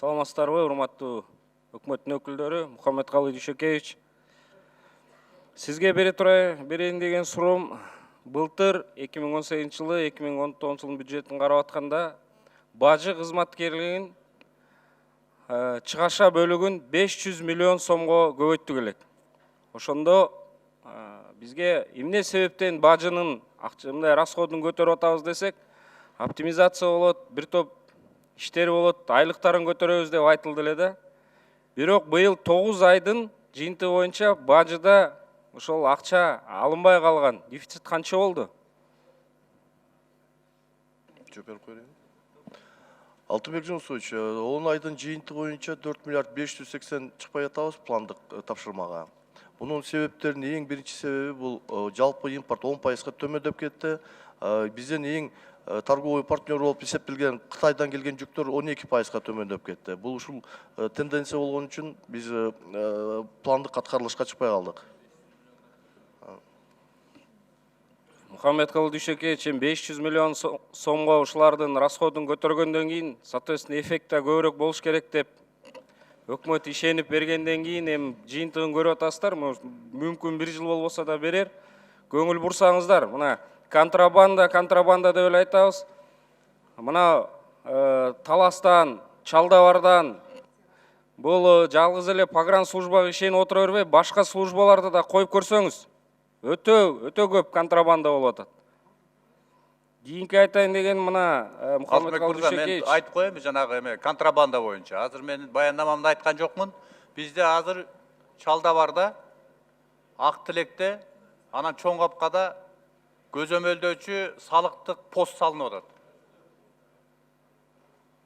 Саламатсыздарбы, урматтуу өкмөттүн өкүлдөрү, Мухаммедкалый Дүйшөкевич. Сизге берейин деген суроом, былтыр 2018 жылы, 2019 жылдын бюджетин карап атканда, бажы кызматкерлигин чыгаша бөлүгүн 500 миллион сомго көбөйттүк элек. Ошондо бизге эмне себептен бажынын мындай расходун көтөрүп атабыз десек, оптимизация болот, бир топ иштер болот, айлыктарын көтөрөбүз деп айтылды эле да. Бирок быйыл 9 айдын жыйынтыгы боюнча бажыда ошол акча алынбай калган. Дефицит канча болду? Жооп берип коеюн. Алтынбек Жунусович, он айдын жыйынтыгы боюнча 4 миллиард 580 чыкпай атабыз пландык тапшырмага. Бунун себептеринин эң биринчи себеби бул жалпы импорт 10%га төмөндөп кетти. Бизден эң торговый партнер болуп эсептелген Кытайдан келген жүктөр 12%га төмөндөп кетти. Бул ушул тенденция болгон үчүн биз пландык аткарылышка чыкпай калдык. Мухаммедкалый Дүйшөкевич, 500 миллион сомго ушулардын расходун көтөргөндөн кийин, соответственно, эффект да көбүрөөк болуш керек деп өкмөт ишенип бергенден кийин эми жыйынтыгын көрүп атасыздар. Мүмкүн 1 жыл болбосо да берер. Көңүл бурсаңыздар, мына контрабанда деп эле айтабыз. Мына Таластан, Чалдабардан бул жалгыз эле погран службага ишенип отура бербей, башка службаларды да коюп көрсөңүз, өтө көп контрабанда болуп атат. Кийинки айтайын деген мына Мухаммедкалый Дүйшөкевич. Мен айтып коеюн, жанагы эме контрабанда боюнча. Азыр мен баяндамамда айткан жокмун. Бизде азыр Чалдабарда, Ак Тилекте, анан Чоң Капкада көзөмөлдөөчү салыктык пост салынып атат.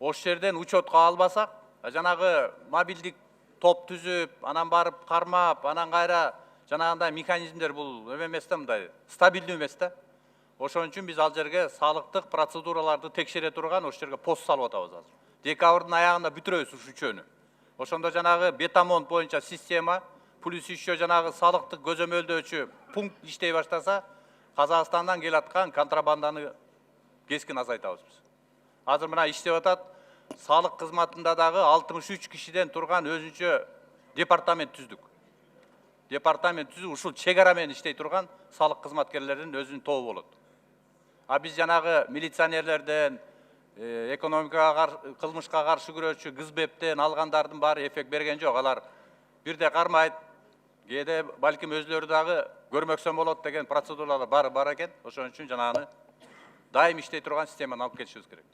Ош жерден учетко албасак, жанагы мобилдик топ түзүп, анан барып кармап, анан кайра жанагындай механизмдер бул эмес да, мындай стабилдүү эмес да. Ошон үчүн биз ал жерге салыктык процедураларды текшере турган ош жерге пост салып атабыз азыр. Декабрдын аягында бүтүрөбүз ушу үчөөнү. Ошондо жанагы бетамонт боюнча система плюс еще жанагы салыктык көзөмөлдөөчү пункт иштей баштаса, Казакстандан келаткан контрабанданы кескин азайтабыз биз. Азыр мына иштеп атат, салык кызматында дагы 63 кишиден турган өзүнчө департамент түздүк. Департамент түзүп, ушул чек ара менен иштей турган салык кызматкерлеринин өзүнүн тобу болот. А биз жанагы милиционерлерден, экономикага, кылмышка каршы күрөшчү ГСБПтен алгандардын баары эффект берген жок. Алар бирде кармайт, кээде балким өзлөрү дагы көрмөксөн болот деген процедуралар бар экен. Ошон үчүн жанагы дайым иштей турган системаны алып келишибиз керек.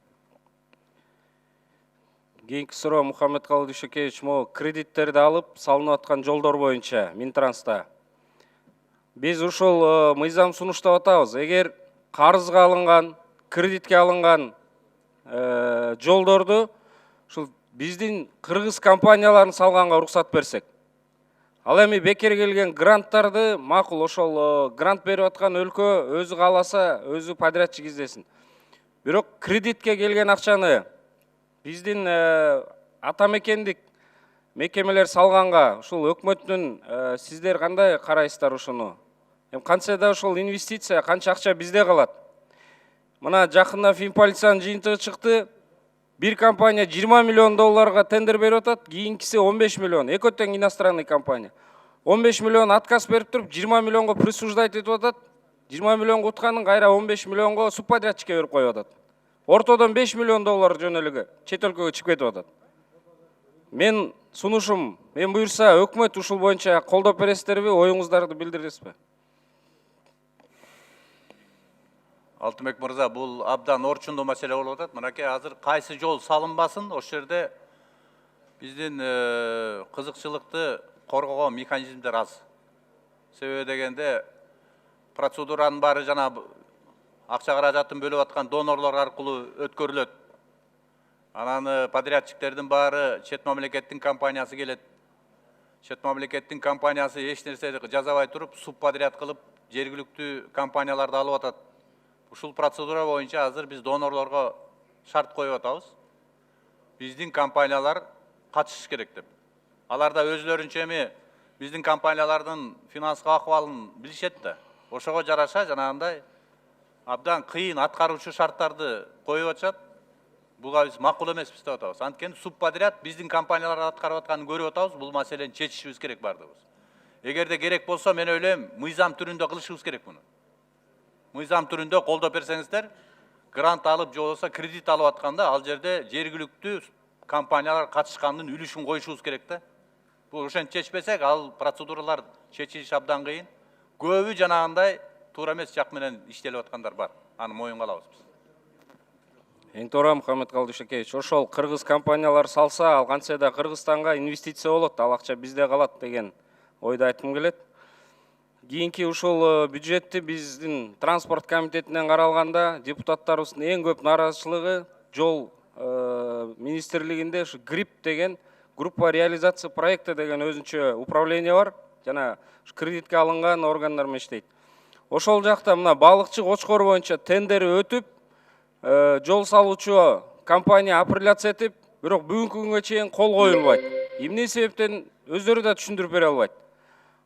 Кийинки суроо Мухаммедкалый Дүйшөкевич, могу кредиттерди алып салынып аткан жолдор боюнча Минтранста. Биз ушул мыйзам сунуштап атабыз. Эгер карызга алынган, кредитке алынган жолдорду ушул биздин кыргыз компанияларын салганга уруксат берсек. Ал эми бекер келген гранттарды макул ошол грант берип аткан өлкө өзү кааласа, өзү подрядчик издесин. Бирок кредитке келген акчаны биздин атамекендик мекемелер салганга ушул өкмөттүн сиздер кандай карайсыздар ушуну? Кантсе да ушул инвестиция канча акча бизде калат? Мына жакында Финполициянын жыйынтыгы чыкты. Бир компания 20 миллион долларга тендер берип атат, кийинкиси 15 миллион. Эки тең иностранный компания. 15 миллион отказ берип туруп, 20 миллионго присуждать этип атат. 20 миллион утканын кайра 15 миллионго субподрядчикке берип коюп атат. Ортодон 5 миллион доллар жөнөлүгү чет өлкөгө чыгып кетип атат. Мен сунушум, мен буюрса өкмөт ушул боюнча колдоп бересиздерби, оюңуздарды билдиресизби? Алтынбек мырза, бул абдан орчундуу маселе болуп атат. Мынакей азыр кайсы жол салынбасын, ош жерде биздин кызыкчылыкты коргогон механизмдер аз. Себеби дегенде процедуранын баары жана акча каражатын бөлүп аткан донорлор аркылуу өткөрүлөт. Анан подрядчиктердин баары чет мамлекеттин компаниясы келет. Чет мамлекеттин компаниясы эч нерсе жазабай туруп, субподряд кылып, жергиликтүү компанияларды алып атат. Ушул процедура боюнча азыр биз донорлорго шарт коюп атабыз. Биздин компаниялар катышыш керек деп. Алар да өзлөрүнчө эми биздин компаниялардын финанстык акыбалын билишет да. Ошого жараша жанагындай абдан кыйын аткаруучу шарттарды коюп атышат. буга биз макул эмеспиз деп атабыз. Анткени субподряд биздин компаниялар аткарып атканын көрүп атабыз. Бул маселени чечишибиз керек бардыгыбыз. Эгерде керек болсо мен ойлойм, мыйзам түрүндө кылышыбыз керек муну. Мыйзам түрүндө колдоо берсеңиздер, грант алып же болбосо кредит алып атканда ал жерде жергиликтүү компаниялар катышкандын үлүшүн коюшубуз керек да. Бул ошентип чечпесек, ал процедуралар чечилиши абдан кыйын. Көбү жанагындай туура эмес жак менен иштелип аткандар бар. Аны моюнга алабыз биз. Эң туура, Мухаммед Калдышекевич. Ошол кыргыз компаниялар салса, ал кантсе да Кыргызстанга инвестиция болот, ал акча бизде калат деген ойду айткым келет. Кийинки ушул бюджетти биздин транспорт комитетинен каралганда депутаттарыбыздын эң көп нааразычылыгы жол министрлигинде ушу ГРИП деген группа реализация проекта деген өзүнчө управление бар. Жана кредитке алынган органдар менен иштейт. Ошол жакта мына балыкчы Кочкор боюнча тендери өтүп, жол салуучу компания апелляция этип, бирок бүгүнкү күнгө чейин кол коюлбайт. Эмне себептен өздөрү да түшүндүрүп бере албайт.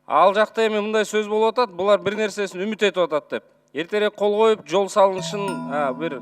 Ал жакта эми мындай сөз болуп атат, булар бир нерсесин үмүт этип атат деп. Эртерээк кол коюп, жол салынышын бир